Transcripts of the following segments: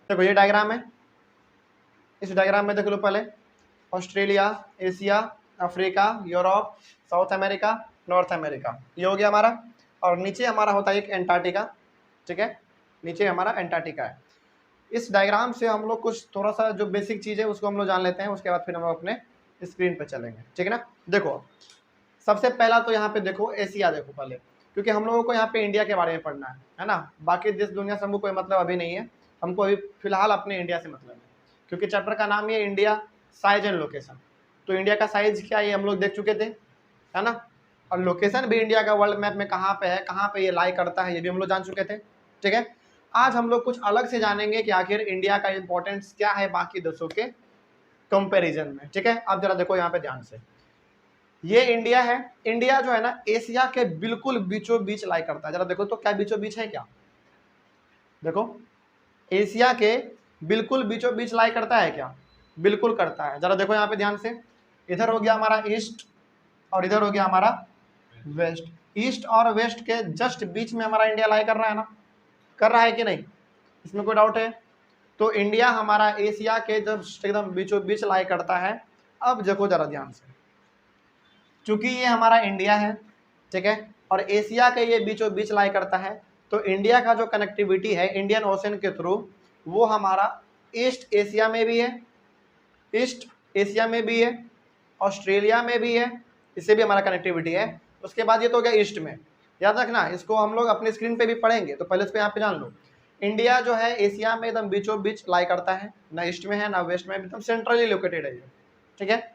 देखो ये डायग्राम है, इस डायग्राम में देख लो पहले, Australia, Asia, Africa, Europe, south America, north America, ये हो गया हमारा। और नीचे हमारा होता है एक एंटार्क्टिका, ठीक है, नीचे हमारा एंटार्क्टिका है। इस डायग्राम से हम लोग कुछ थोड़ा सा जो बेसिक चीज़ है उसको हम लोग जान लेते हैं, उसके बाद फिर हम लोग अपने स्क्रीन पे चलेंगे, ठीक है ना। देखो सबसे पहला तो यहाँ पे देखो एशिया देखो पहले, क्योंकि हम लोगों को यहाँ पे इंडिया के बारे में पढ़ना है ना, बाकी देश दुनिया से हमको कोई मतलब अभी नहीं है, हमको अभी फिलहाल अपने इंडिया से मतलब है, क्योंकि चैप्टर का नाम ये इंडिया साइज एंड लोकेशन। तो इंडिया का साइज क्या है ये हम लोग देख चुके थे, है ना, और लोकेशन भी इंडिया का वर्ल्ड मैप में कहाँ पे है, कहाँ पे ये लाई करता है, ये भी हम लोग जान चुके थे, ठीक है। आज हम लोग कुछ अलग से जानेंगे कि आखिर इंडिया का इंपॉर्टेंस क्या है बाकी देशों के कंपैरिजन में, ठीक है। अब जरा देखो यहाँ पे ध्यान से, ये इंडिया है, इंडिया जो है ना एशिया के बिल्कुल बीचों बीच लाई करता है। जरा देखो तो क्या बीचों बीच है क्या, देखो एशिया के बिल्कुल बीचों बीच लाई करता है क्या, बिल्कुल करता है। जरा देखो यहाँ पे ध्यान से, इधर हो गया हमारा ईस्ट और इधर हो गया हमारा वेस्ट, ईस्ट और वेस्ट के जस्ट बीच में हमारा इंडिया लाई कर रहा है ना, कर रहा है कि नहीं, इसमें कोई डाउट है। तो इंडिया हमारा एशिया के जब एकदम बीचों बीच लाई करता है। अब देखो जरा ध्यान से, चूंकि ये हमारा इंडिया है, ठीक है, और एशिया के ये बीचों बीच लाई करता है, तो इंडिया का जो कनेक्टिविटी है इंडियन ओशन के थ्रू, वो हमारा ईस्ट एशिया में भी है, ईस्ट एशिया में भी है, ऑस्ट्रेलिया में भी है, इससे भी हमारा कनेक्टिविटी है। उसके बाद ये तो हो गया ईस्ट में, याद रखना इसको हम लोग अपनी स्क्रीन पे भी पढ़ेंगे, तो पहले इसको यहाँ पे जान लो। इंडिया जो है एशिया में एकदम बीचों बीच लाई करता है, ना ईस्ट में है ना वेस्ट में, एकदम सेंट्रली लोकेटेड है ये, ठीक है।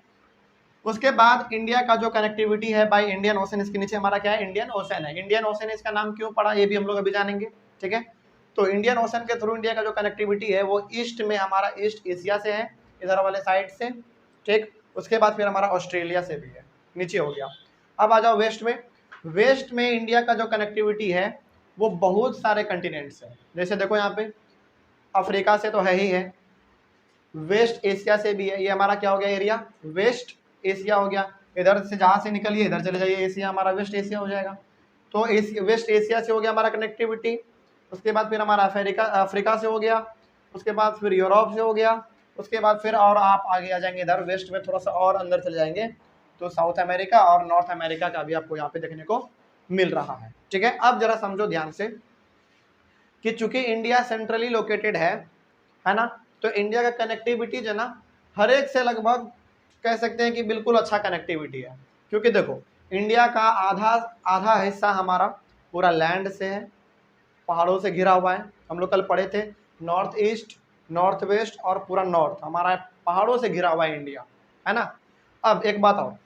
उसके बाद इंडिया का जो कनेक्टिविटी है बाय इंडियन ओशन, इसके नीचे हमारा क्या है, इंडियन ओशन है। इंडियन ओशन इसका नाम क्यों पड़ा ये भी हम लोग अभी जानेंगे, ठीक है। तो इंडियन ओशन के थ्रू इंडिया का जो कनेक्टिविटी है वो ईस्ट में हमारा ईस्ट एशिया से है, इधर वाले साइड से, ठीक। उसके बाद फिर हमारा ऑस्ट्रेलिया से भी है, नीचे हो गया। अब आ जाओ वेस्ट में, वेस्ट में इंडिया का जो कनेक्टिविटी है वो बहुत सारे कंटिनेंट्स है, जैसे देखो यहाँ पे अफ्रीका से तो है ही है, वेस्ट एशिया से भी है, ये हमारा क्या हो गया एरिया, वेस्ट एशिया हो गया। इधर से जहाँ से निकलिए इधर चले जाइए, एशिया हमारा वेस्ट एशिया हो जाएगा। तो एशिया वेस्ट एशिया से हो गया हमारा कनेक्टिविटी। उसके बाद फिर हमारा अफ्रीका से हो गया, उसके बाद फिर यूरोप से हो गया, उसके बाद फिर और आप आगे आ जाएंगे इधर वेस्ट में थोड़ा सा और अंदर चले जाएंगे तो साउथ अमेरिका और नॉर्थ अमेरिका का भी आपको यहाँ पे देखने को मिल रहा है, ठीक है। अब जरा समझो ध्यान से कि चूंकि इंडिया सेंट्रली लोकेटेड है ना, तो इंडिया का कनेक्टिविटी जो ना हर एक से लगभग कह सकते हैं कि बिल्कुल अच्छा कनेक्टिविटी है, क्योंकि देखो इंडिया का आधा आधा हिस्सा हमारा पूरा लैंड से है, पहाड़ों से घिरा हुआ है। हम लोग कल पढ़े थे नॉर्थ ईस्ट, नॉर्थ वेस्ट और पूरा नॉर्थ हमारा पहाड़ों से घिरा हुआ है इंडिया, है ना। अब एक बात और,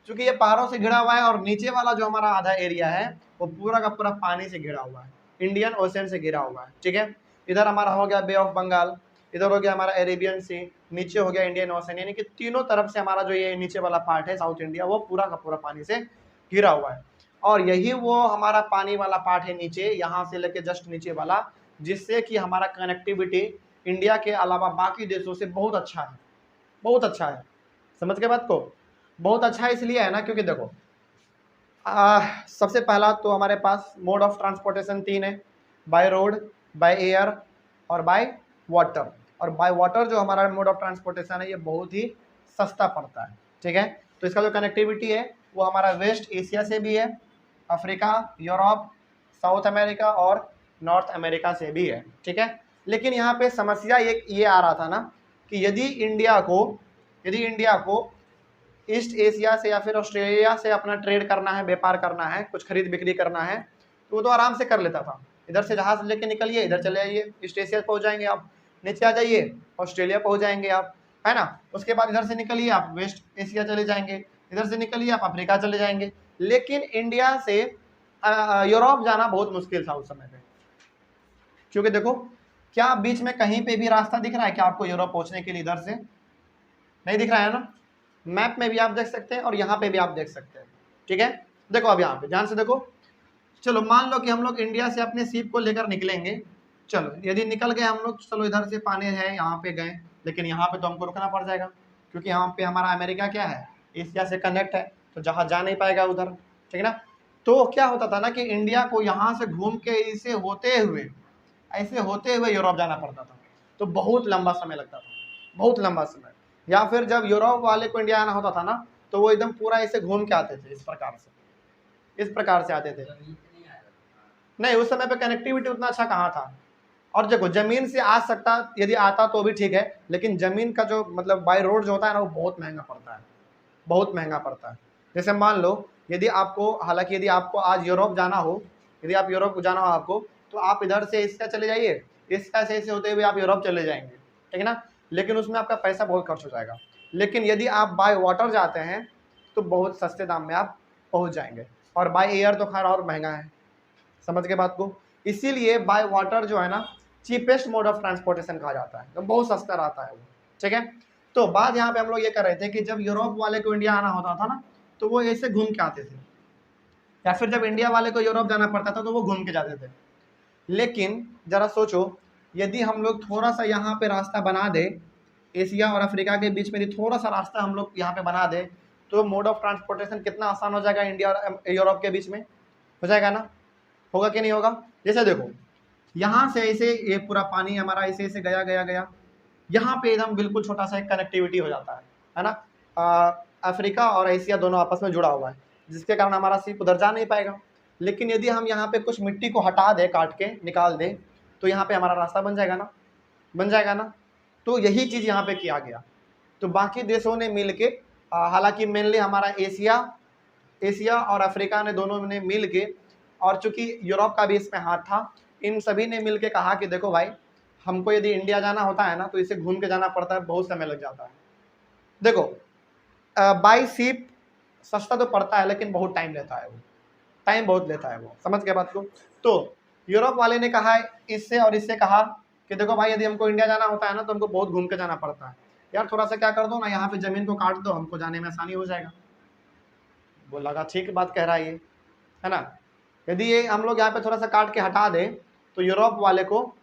चूंकि ये पहाड़ों से घिरा हुआ है और नीचे वाला जो हमारा आधा एरिया है वो पूरा का पूरा पानी से घिरा हुआ है, इंडियन ओशन से घिरा हुआ है, ठीक है। इधर हमारा हो गया बे ऑफ बंगाल, इधर हो गया हमारा अरेबियन सी, नीचे हो गया इंडियन ओशन, यानी कि तीनों तरफ से हमारा जो ये नीचे वाला पार्ट है साउथ इंडिया वो पूरा का पूरा पानी से घिरा हुआ है। और यही वो हमारा पानी वाला पार्ट है नीचे, यहाँ से लेके जस्ट नीचे वाला, जिससे कि हमारा कनेक्टिविटी इंडिया के अलावा बाकी देशों से बहुत अच्छा है, बहुत अच्छा है। समझ के बात को, बहुत अच्छा इसलिए है ना क्योंकि देखो सबसे पहला तो हमारे पास मोड ऑफ ट्रांसपोर्टेशन 3 है, बाय रोड, बाय एयर और बाय वाटर। और बाय वाटर जो हमारा मोड ऑफ ट्रांसपोर्टेशन है ये बहुत ही सस्ता पड़ता है, ठीक है। तो इसका जो कनेक्टिविटी है वो हमारा वेस्ट एशिया से भी है, अफ्रीका, यूरोप, साउथ अमेरिका और नॉर्थ अमेरिका से भी है, ठीक है। लेकिन यहाँ पे समस्या ये आ रहा था ना कि यदि इंडिया को ईस्ट एशिया से या फिर ऑस्ट्रेलिया से अपना ट्रेड करना है, व्यापार करना है, कुछ खरीद बिक्री करना है, तो वो तो आराम से कर लेता था। इधर से जहाज लेके निकलिए, इधर चले आइए, ईस्ट एशिया पहुंच जाएंगे आप, नीचे आ जाइए ऑस्ट्रेलिया पहुंच जाएंगे आप, है ना। उसके बाद इधर से निकलिए आप वेस्ट एशिया चले जाएंगे, इधर से निकलिए आप अफ्रीका चले जाएंगे। लेकिन इंडिया से यूरोप जाना बहुत मुश्किल था उस समय पे, क्योंकि देखो क्या बीच में कहीं पे भी रास्ता दिख रहा है क्या आपको यूरोप पहुंचने के लिए, इधर से नहीं दिख रहा है ना। मैप में भी आप देख सकते हैं और यहाँ पे भी आप देख सकते हैं, ठीक है। देखो अब यहाँ पे ध्यान से देखो, चलो मान लो कि हम लोग इंडिया से अपने शिप को लेकर निकलेंगे, चलो यदि निकल गए हम लोग, चलो इधर से पानी है यहाँ पे गए, लेकिन यहाँ पे तो हमको रुकना पड़ जाएगा, क्योंकि यहाँ पे हमारा अमेरिका क्या है, एशिया से कनेक्ट है, तो जहाँ जा नहीं पाएगा उधर, ठीक है ना। तो क्या होता था ना कि इंडिया को यहाँ से घूम के ऐसे होते हुए यूरोप जाना पड़ता था। तो बहुत लंबा समय लगता था, बहुत लंबा समय। या फिर जब यूरोप वाले को इंडिया आना होता था ना, तो वो एकदम पूरा ऐसे घूम के आते थे, इस प्रकार से आते थे। नहीं, उस समय पे कनेक्टिविटी उतना अच्छा कहाँ था। और देखो, जमीन से आ सकता, यदि आता तो भी ठीक है, लेकिन जमीन का जो मतलब बाय रोड जो होता है ना, वो बहुत महंगा पड़ता है, बहुत महंगा पड़ता है। जैसे मान लो, यदि आपको, हालांकि यदि आपको आज यूरोप जाना हो, यदि आप यूरोप को जाना हो आपको, तो आप इधर से एशिया चले जाइए, एशिया से ऐसे होते हुए आप यूरोप चले जाएंगे, ठीक है ना। लेकिन उसमें आपका पैसा बहुत खर्च हो जाएगा। लेकिन यदि आप बाय वाटर जाते हैं तो बहुत सस्ते दाम में आप पहुंच जाएंगे। और बाय एयर तो खैर और महंगा है, समझ के बात को। इसीलिए बाय वाटर जो है ना, चीपेस्ट मोड ऑफ ट्रांसपोर्टेशन कहा जाता है, तो बहुत सस्ता रहता है वो, ठीक है। तो बात यहाँ पे हम लोग ये कर रहे थे कि जब यूरोप वाले को इंडिया आना होता था ना, तो वो ऐसे घूम के आते थे, या फिर जब इंडिया वाले को यूरोप जाना पड़ता था तो वो घूम के जाते थे। लेकिन जरा सोचो, यदि हम लोग थोड़ा सा यहाँ पे रास्ता बना दे, एशिया और अफ्रीका के बीच में यदि थोड़ा सा रास्ता हम लोग यहाँ पे बना दे, तो मोड ऑफ ट्रांसपोर्टेशन कितना आसान हो जाएगा इंडिया और यूरोप के बीच में, हो जाएगा ना, होगा कि नहीं होगा। जैसे देखो, यहाँ से ऐसे ये पूरा पानी हमारा ऐसे ऐसे गया गया गया, यहाँ पे एकदम बिल्कुल छोटा सा एक कनेक्टिविटी हो जाता है ना। अफ्रीका और एशिया दोनों आपस में जुड़ा हुआ है, जिसके कारण हमारा शिप उधर जा नहीं पाएगा। लेकिन यदि हम यहाँ पे कुछ मिट्टी को हटा दें, काट के निकाल दें, तो यहाँ पे हमारा रास्ता बन जाएगा ना, बन जाएगा ना। तो यही चीज़ यहाँ पे किया गया। तो बाकी देशों ने मिल के, हालांकि मेनली हमारा एशिया और अफ्रीका ने, दोनों ने मिल के, और चूंकि यूरोप का भी इसमें हाथ था, इन सभी ने मिल के कहा कि देखो भाई, हमको यदि इंडिया जाना होता है ना, तो इसे घूम के जाना पड़ता है, बहुत समय लग जाता है। देखो, बाई शिप सस्ता तो पड़ता है, लेकिन बहुत टाइम लेता है, वो टाइम बहुत लेता है वो, समझ के बात को। तो यूरोप वाले ने कहा इससे, और इससे कहा कि देखो भाई, यदि हमको इंडिया जाना होता है ना, तो हमको बहुत घूम के जाना पड़ता है, यार थोड़ा सा क्या कर दो ना, यहाँ पे जमीन को काट दो, हमको जाने में आसानी हो जाएगा। वो लगा ठीक बात कह रहा है ये, है ना। यदि ये हम लोग यहाँ पे थोड़ा सा काट के हटा दें, तो यूरोप वाले को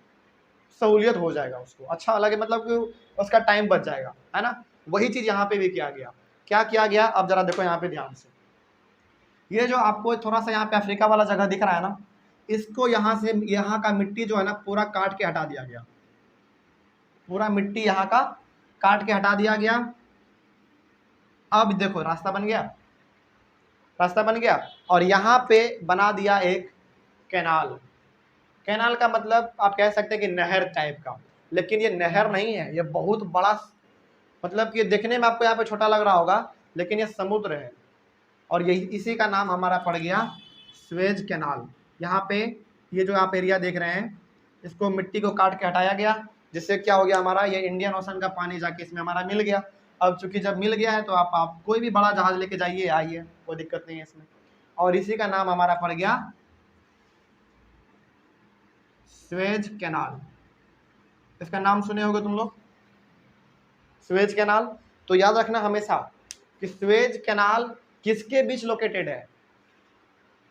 सहूलियत हो जाएगा, उसको अच्छा लगे, मतलब कि उसका टाइम बच जाएगा, है ना। वही चीज़ यहाँ पे भी किया गया। क्या किया गया, अब जरा देखो यहाँ पे ध्यान से, ये जो आपको थोड़ा सा यहाँ पे अफ्रीका वाला जगह दिख रहा है ना, इसको यहाँ से, यहाँ का मिट्टी जो है ना, पूरा काट के हटा दिया गया, पूरा मिट्टी यहाँ का काट के हटा दिया गया। अब देखो रास्ता बन गया, रास्ता बन गया, और यहाँ पे बना दिया एक कैनाल। कैनाल का मतलब आप कह सकते हैं कि नहर टाइप का, लेकिन ये नहर नहीं है, ये बहुत बड़ा, मतलब कि देखने में आपको यहाँ पे छोटा लग रहा होगा, लेकिन ये समुद्र है। और यही, इसी का नाम हमारा पड़ गया स्वेज कैनाल। यहाँ पे ये जो आप एरिया देख रहे हैं, इसको मिट्टी को काट के हटाया गया, जिससे क्या हो गया, हमारा ये इंडियन ओशन का पानी जाके इसमें हमारा मिल गया। अब चूंकि जब मिल गया है, तो आप कोई भी बड़ा जहाज लेके जाइए, आइए, कोई दिक्कत नहीं है इसमें। और इसी का नाम हमारा पड़ गया स्वेज कैनाल। इसका नाम सुने होगे तुम लोग, स्वेज कैनाल। तो याद रखना हमेशा कि स्वेज कैनाल किसके बीच लोकेटेड है,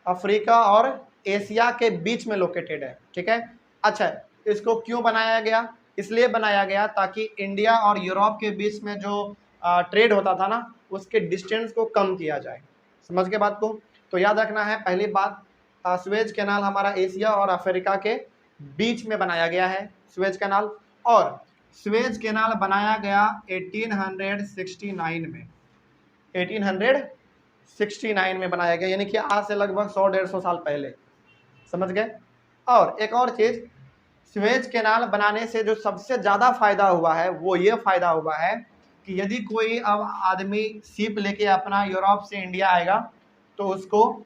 अफ्रीका और एशिया के बीच में लोकेटेड है, ठीक है। अच्छा, इसको क्यों बनाया गया, इसलिए बनाया गया ताकि इंडिया और यूरोप के बीच में जो ट्रेड होता था ना, उसके डिस्टेंस को कम किया जाए, समझ के बात को। तो याद रखना है, पहली बात, स्वेज कैनाल हमारा एशिया और अफ्रीका के बीच में बनाया गया है, स्वेज कैनाल। और स्वेज कैनाल बनाया गया 1869 में, 1869 में बनाया गया, यानी कि आज से लगभग 100-150 साल पहले, समझ गए। और एक और चीज़, स्वेज कैनाल बनाने से जो सबसे ज़्यादा फायदा हुआ है, वो ये फायदा हुआ है कि यदि कोई अब आदमी शिप लेके अपना यूरोप से इंडिया आएगा, तो उसको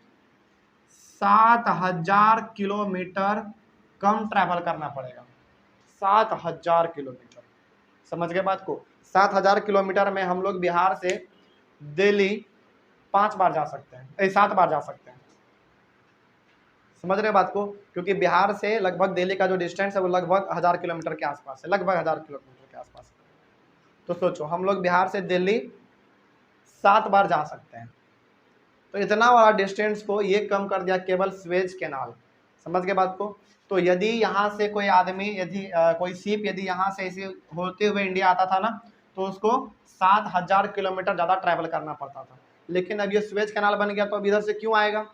7000 किलोमीटर कम ट्रैवल करना पड़ेगा, 7000 किलोमीटर, समझ गए बात को। 7000 किलोमीटर में हम लोग बिहार से दिल्ली 5 बार जा सकते हैं, 7 बार जा सकते हैं, समझ रहे बात को। क्योंकि बिहार से लगभग दिल्ली का जो डिस्टेंस है, वो लगभग 1000 किलोमीटर के आसपास है, लगभग 1000 किलोमीटर के आसपास है। तो सोचो, हम लोग बिहार से दिल्ली 7 बार जा सकते हैं। तो इतना बड़ा डिस्टेंस को ये कम कर दिया केवल स्वेज कैनाल, समझ के बात को। तो यदि यहाँ से कोई आदमी, यदि कोई शिप यदि यहाँ से ऐसे होते हुए इंडिया आता था ना, तो उसको 7000 किलोमीटर ज़्यादा ट्रैवल करना पड़ता था। लेकिन अब ये स्वेज कैनाल बन गया, तो अब इधर से क्यों आएगा,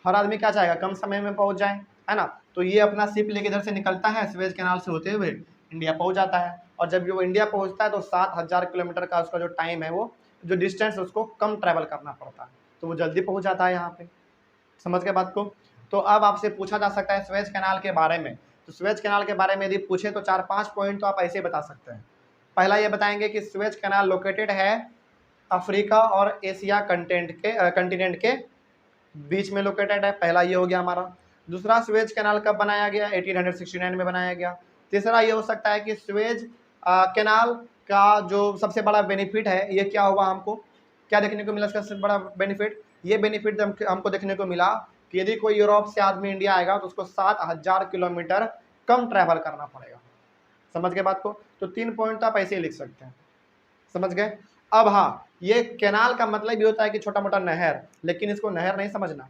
हर आदमी क्या चाहेगा, कम समय में पहुँच जाए, है ना। तो ये अपना शिप लेके इधर से निकलता है स्वेज कैनाल से होते हुए, इंडिया पहुंच जाता है। और जब वो इंडिया पहुंचता है तो 7000 किलोमीटर का उसका जो टाइम है, वो जो डिस्टेंस उसको कम ट्रैवल करना पड़ता है, तो वो जल्दी पहुंच जाता है यहाँ पे। समझ गए बात को। तो अब आपसे पूछा जा सकता है स्वेज कैनाल के बारे में। तो स्वेज कैनाल के बारे में यदि पूछे तो 4-5 पॉइंट तो आप ऐसे बता सकते हैं। पहला ये बताएंगे कि स्वेज कैनाल लोकेटेड है अफ्रीका और एशिया कंटिनेंट के बीच में लोकेटेड है। पहला ये हो गया हमारा। दूसरा, स्वेज कैनाल कब बनाया गया? 1869 में बनाया गया। तीसरा ये हो सकता है कि स्वेज कैनाल का जो सबसे बड़ा बेनिफिट है, ये क्या हुआ, हमको क्या देखने को मिला इसका सबसे बड़ा बेनिफिट? ये बेनिफिट हमको देखने को मिला कि यदि कोई यूरोप से आदमी इंडिया आएगा तो उसको 7000 किलोमीटर कम ट्रैवल करना पड़ेगा। समझ गए बात को। तो 3 पॉइंट तो आप ऐसे ही लिख सकते हैं। समझ गए। अब हाँ, ये कैनाल का मतलब ये होता है कि छोटा मोटा नहर, लेकिन इसको नहर नहीं समझना,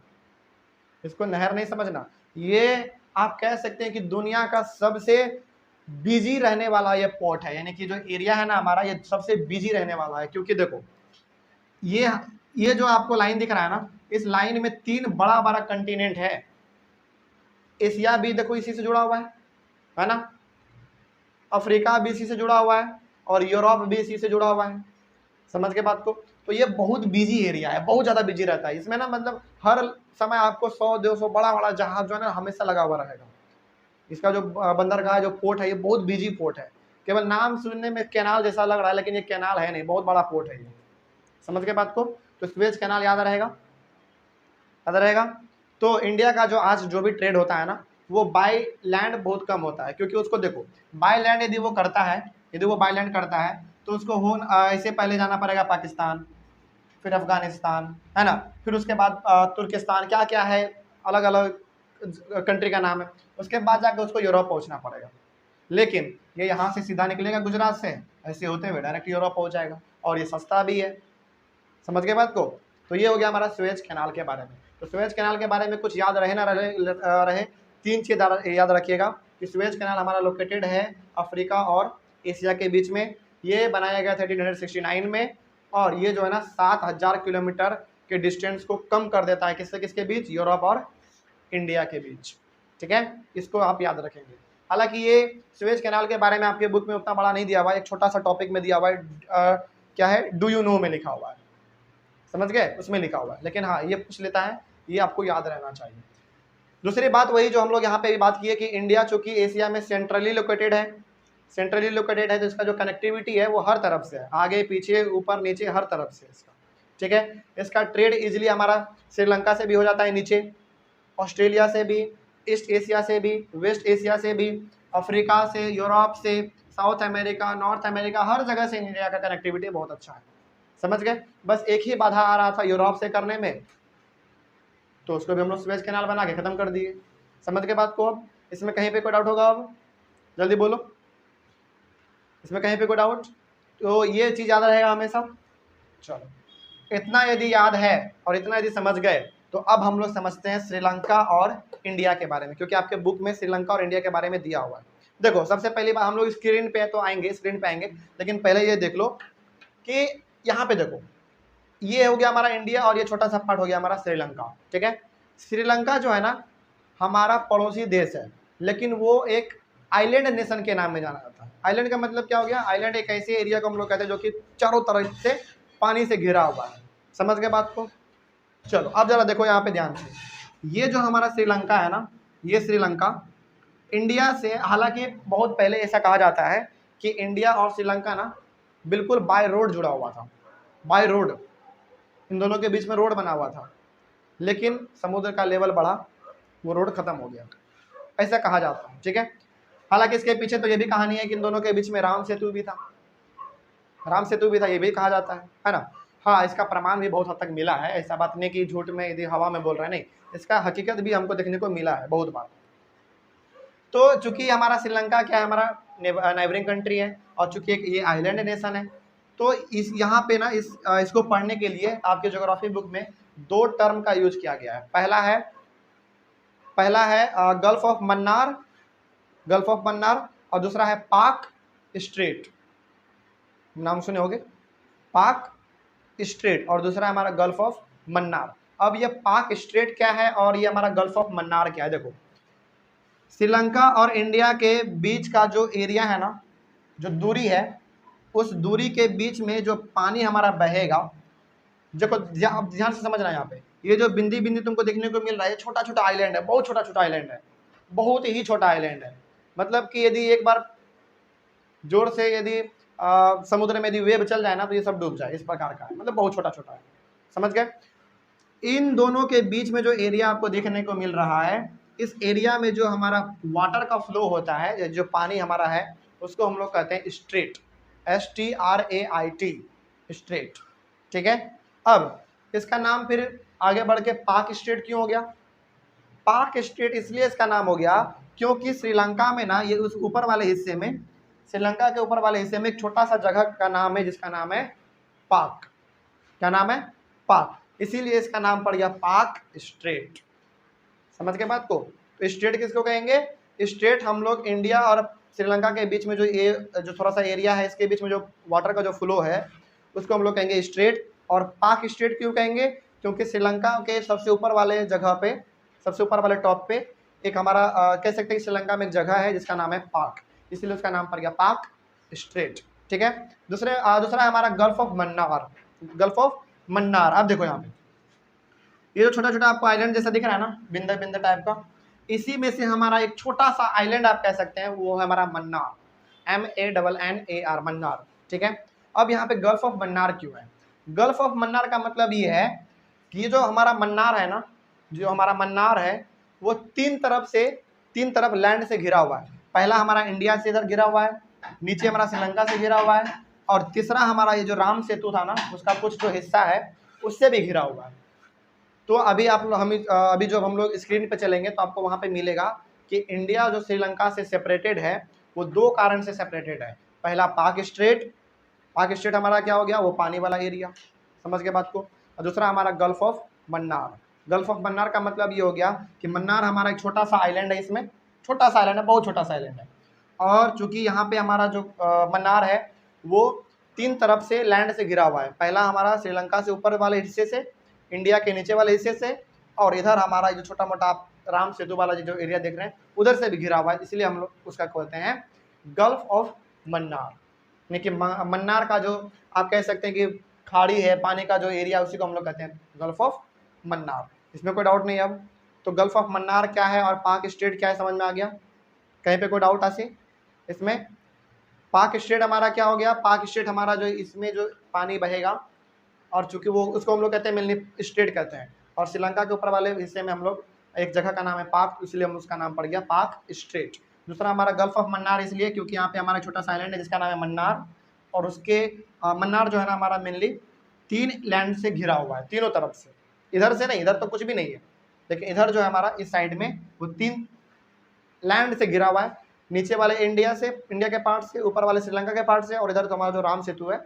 इसको नहर नहीं समझना। ये आप कह सकते हैं कि दुनिया का सबसे बिजी रहने वाला ये पोर्ट है, यानी कि जो एरिया है ना हमारा, ये सबसे बिजी रहने वाला है। क्योंकि देखो ये जो आपको लाइन दिख रहा है ना, इस लाइन में 3 बड़ा बड़ा कंटिनेंट है। एशिया भी देखो इसी से जुड़ा हुआ है ना, अफ्रीका भी इसी से जुड़ा हुआ है, और यूरोप भी इसी से जुड़ा हुआ है। समझ के बात को। तो ये बहुत बिजी एरिया है, बहुत ज़्यादा बिजी रहता है। इसमें ना मतलब हर समय आपको 100-200 बड़ा बड़ा जहाज जो है ना हमेशा लगा हुआ रहेगा। इसका जो बंदरगाह जो पोर्ट है, ये बहुत बिजी पोर्ट है। केवल नाम सुनने में कैनाल जैसा लग रहा है, लेकिन ये कैनाल है नहीं, बहुत बड़ा पोर्ट है ये। समझ के बात को। तो स्वेज कैनाल याद रहेगा, याद रहेगा। तो इंडिया का जो आज जो भी ट्रेड होता है ना, वो बाय लैंड बहुत कम होता है। क्योंकि उसको देखो, बाय लैंड यदि वो करता है, यदि वो बाय लैंड करता है तो उसको ऐसे पहले जाना पड़ेगा पाकिस्तान, फिर अफगानिस्तान, है ना, फिर उसके बाद तुर्किस्तान, क्या क्या है, अलग अलग कंट्री का नाम है। उसके बाद जाकर उसको यूरोप पहुंचना पड़ेगा। लेकिन ये यहाँ से सीधा निकलेगा गुजरात से, ऐसे होते हुए डायरेक्ट यूरोप पहुंच जाएगा, और ये सस्ता भी है। समझ गए बात को। तो ये हो गया हमारा स्वेज कैनाल के बारे में। तो स्वेज कैनाल के बारे में कुछ याद रहे ना रहे 3 चीज याद रखिएगा कि स्वेज कैनाल हमारा लोकेटेड है अफ्रीका और एशिया के बीच में। ये बनाया गया था 1869 में, और ये जो है ना 7000 किलोमीटर के डिस्टेंस को कम कर देता है। किससे किसके बीच? यूरोप और इंडिया के बीच। ठीक है, इसको आप याद रखेंगे। हालांकि ये स्वेज कैनाल के बारे में आपके बुक में उतना बड़ा नहीं दिया हुआ है, एक छोटा सा टॉपिक में दिया हुआ है, क्या है, डू यू नो में लिखा हुआ है। समझ गए, उसमें लिखा हुआ है। लेकिन हाँ, ये पूछ लेता है, ये आपको याद रहना चाहिए। दूसरी बात वही जो हम लोग यहाँ पे भी बात की है कि इंडिया चूंकि एशिया में सेंट्रली लोकेटेड है, सेंट्रली लोकेटेड है, तो इसका जो कनेक्टिविटी है वो हर तरफ से है, आगे पीछे ऊपर नीचे हर तरफ से इसका। ठीक है, इसका ट्रेड इजिली हमारा श्रीलंका से भी हो जाता है नीचे, ऑस्ट्रेलिया से भी, ईस्ट एशिया से भी, वेस्ट एशिया से भी, अफ्रीका से, यूरोप से, साउथ अमेरिका, नॉर्थ अमेरिका, हर जगह से इंडिया का कनेक्टिविटी बहुत अच्छा है। समझ गए। बस एक ही बाधा आ रहा था यूरोप से करने में, तो उसको भी हम लोग स्वेज कैनाल बना के खत्म कर दिए। समझ के बात को। अब इसमें कहीं पे कोई डाउट होगा? अब जल्दी बोलो, इसमें कहीं पे कोई डाउट? तो ये चीज़ याद रहेगा हमेशा। चलो, इतना यदि याद है और इतना यदि समझ गए, तो अब हम लोग समझते हैं श्रीलंका और इंडिया के बारे में, क्योंकि आपके बुक में श्रीलंका और इंडिया के बारे में दिया हुआ है। देखो, सबसे पहली बात, हम लोग स्क्रीन पे तो आएंगे, स्क्रीन पे आएंगे, लेकिन पहले ये देख लो कि यहाँ पे देखो, ये हो गया हमारा इंडिया और ये छोटा सा पार्ट हो गया हमारा श्रीलंका। ठीक है, श्रीलंका जो है ना हमारा पड़ोसी देश है, लेकिन वो एक आइलैंड नेशन के नाम में जाना जाता है। आइलैंड का मतलब क्या हो गया? आइलैंड एक ऐसे एरिया को हम लोग कहते हैं जो कि चारों तरफ से पानी से घिरा हुआ है। समझ गए बात को। चलो, अब जरा देखो यहाँ पे ध्यान से, ये जो हमारा श्रीलंका है ना, ये श्रीलंका इंडिया से, हालांकि बहुत पहले ऐसा कहा जाता है कि इंडिया और श्रीलंका ना बिल्कुल बाय रोड जुड़ा हुआ था, बाय रोड, इन दोनों के बीच में रोड बना हुआ था। लेकिन समुद्र का लेवल बढ़ा, वो रोड खत्म हो गया, ऐसा कहा जाता है। ठीक है, हालांकि इसके पीछे तो ये भी कहानी है कि इन दोनों के बीच में राम सेतु भी था, राम सेतु भी था, ये भी कहा जाता है ना। हाँ, इसका प्रमाण भी बहुत हद तक मिला है, ऐसा बात नहीं कि झूठ में यदि हवा में बोल रहे हैं, नहीं, इसका हकीकत भी हमको देखने को मिला है बहुत बार। तो चूंकि हमारा श्रीलंका क्या है, हमारा नेबरिंग कंट्री है, और चूंकि एक ये आइलैंड नेशन है, तो इस यहाँ पे ना इसको पढ़ने के लिए आपके ज्योग्राफी बुक में 2 टर्म का यूज किया गया है। पहला है gulf of Mannar, gulf of Mannar, और दूसरा है पाक स्ट्रेट, नाम सुने होंगे, पाक स्ट्रेट, और दूसरा है हमारा गल्फ ऑफ मन्नार। अब ये पाक स्ट्रेट क्या है और ये हमारा गल्फ ऑफ मन्नार क्या है? देखो, श्रीलंका और इंडिया के बीच का जो एरिया है ना, जो दूरी है, उस दूरी के बीच में जो पानी हमारा बहेगा, देखो ध्यान से समझना। यहाँ पे ये जो बिंदी बिंदी तुमको देखने को मिल रहा है, छोटा छोटा आइलैंड है, बहुत छोटा छोटा आइलैंड है, बहुत ही छोटा आइलैंड है। मतलब कि यदि एक बार जोर से यदि समुद्र में यदि वेव चल जाए ना तो ये सब डूब जाए, इस प्रकार का है, मतलब बहुत छोटा छोटा है। समझ गए? इन दोनों के बीच में जो एरिया आपको देखने को मिल रहा है, इस एरिया में जो हमारा वाटर का फ्लो होता है, जो पानी हमारा है, उसको हम लोग कहते हैं स्ट्रेट, STRAIT, स्ट्रेट। ठीक है। अब इसका नाम फिर आगे बढ़ के पाक स्ट्रेट क्यों हो गया? पाक स्ट्रेट इसलिए इसका नाम हो गया क्योंकि श्रीलंका में ना, ये उस ऊपर वाले हिस्से में, श्रीलंका के ऊपर वाले हिस्से में एक छोटा सा जगह का नाम है जिसका नाम है पाक। क्या नाम है? पाक। इसीलिए इसका नाम पड़ गया पाक स्ट्रेट। समझ के बात को? तो स्ट्रेट किसको कहेंगे? स्ट्रेट हम लोग इंडिया और श्रीलंका के बीच में जो थोड़ा सा एरिया है, इसके बीच में जो वाटर का जो फ्लो है, उसको हम लोग कहेंगे स्ट्रेट। और पाक स्ट्रेट क्यों कहेंगे? क्योंकि श्रीलंका के सबसे ऊपर वाले जगह पे, सबसे ऊपर वाले टॉप पे एक हमारा कह सकते हैं श्रीलंका में एक जगह है जिसका नाम है पाक, इसलिए उसका नाम पड़ गया पाक स्ट्रेट। ठीक है। दूसरा हमारा gulf of Mannar. Gulf of Mannar. अब देखो यहाँ पे ये जो छोटा छोटा आपको आइलैंड जैसा दिख रहा है ना, बिंदे बिंदे टाइप का, इसी में से हमारा एक छोटा सा आइलैंड आप कह सकते हैं, वो है हमारा मन्नार, MANNAR, मन्नार। ठीक है। अब यहाँ पे गल्फ ऑफ मन्नार क्यों है? गल्फ ऑफ मन्नार का मतलब ये है कि ये जो हमारा मन्नार है ना, जो हमारा मन्नार है, वो तीन तरफ लैंड से घिरा हुआ है। पहला हमारा इंडिया से इधर घिरा हुआ है, नीचे हमारा श्रीलंका से घिरा हुआ है, और तीसरा हमारा ये जो राम सेतु था ना, उसका कुछ जो हिस्सा है उससे भी घिरा हुआ है। तो अभी जब हम लोग स्क्रीन पे चलेंगे तो आपको वहाँ पे मिलेगा कि इंडिया जो श्रीलंका से सेपरेटेड है, वो दो कारण से सेपरेटेड है। पहला पाक स्ट्रेट हमारा क्या हो गया? वो पानी वाला एरिया। समझ के बात को? और दूसरा हमारा gulf of Mannar. Gulf of Mannar का मतलब ये हो गया कि मन्नार हमारा एक छोटा सा आइलैंड है, इसमें छोटा सा आइलैंड है, बहुत छोटा सा आइलैंड है। और चूंकि यहाँ पे हमारा जो मन्नार है वो तीन तरफ से लैंड से घिरा हुआ है। पहला हमारा श्रीलंका से ऊपर वाले हिस्से से, इंडिया के नीचे वाले हिस्से से, और इधर हमारा जो छोटा मोटा राम सेतु वाला जो एरिया देख रहे हैं उधर से भी घिरा हुआ है, इसलिए हम लोग उसका कहते हैं गल्फ ऑफ मन्नार। यानी कि मन्नार का जो आप कह सकते हैं कि खाड़ी है, पानी का जो एरिया, उसी को हम लोग कहते हैं गल्फ ऑफ मन्नार। इसमें कोई डाउट नहीं। अब तो गल्फ ऑफ मन्नार क्या है और पाक स्ट्रेट क्या है, समझ में आ गया? कहीं पे कोई डाउट आसे इसमें? पाक स्ट्रेट हमारा क्या हो गया? पाक स्ट्रेट हमारा जो इसमें जो पानी बहेगा, और चूंकि वो उसको हम लोग कहते हैं मिल्नी स्ट्रेट कहते हैं, और श्रीलंका के ऊपर वाले हिस्से में हम लोग एक जगह का नाम है पाक, इसलिए हम उसका नाम पड़ गया पाक स्ट्रेट। दूसरा हमारा गल्फ ऑफ मन्नार इसलिए क्योंकि यहाँ पे हमारा छोटा सा आइलैंड है जिसका नाम है मन्नार, और उसके मन्नार जो है ना हमारा मेनली तीन लैंड से घिरा हुआ है, तीनों तरफ से। इधर से नहीं, इधर तो कुछ भी नहीं है, लेकिन इधर जो है हमारा इस साइड में वो तीन लैंड से घिरा हुआ है। नीचे वाले इंडिया के पार्ट से, ऊपर वाले श्रीलंका के पार्ट से, और इधर तो हमारा जो राम सेतु है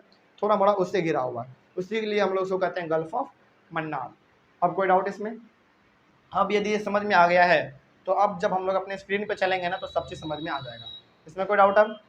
थोड़ा मोड़ा उससे घिरा हुआ है, उसी के लिए हम लोग उसको कहते हैं गल्फ ऑफ मन्नार। अब कोई डाउट इसमें? अब यदि ये समझ में आ गया है तो अब जब हम लोग अपने स्क्रीन पे चलेंगे ना तो सब चीज़ समझ में आ जाएगा। इसमें कोई डाउट? अब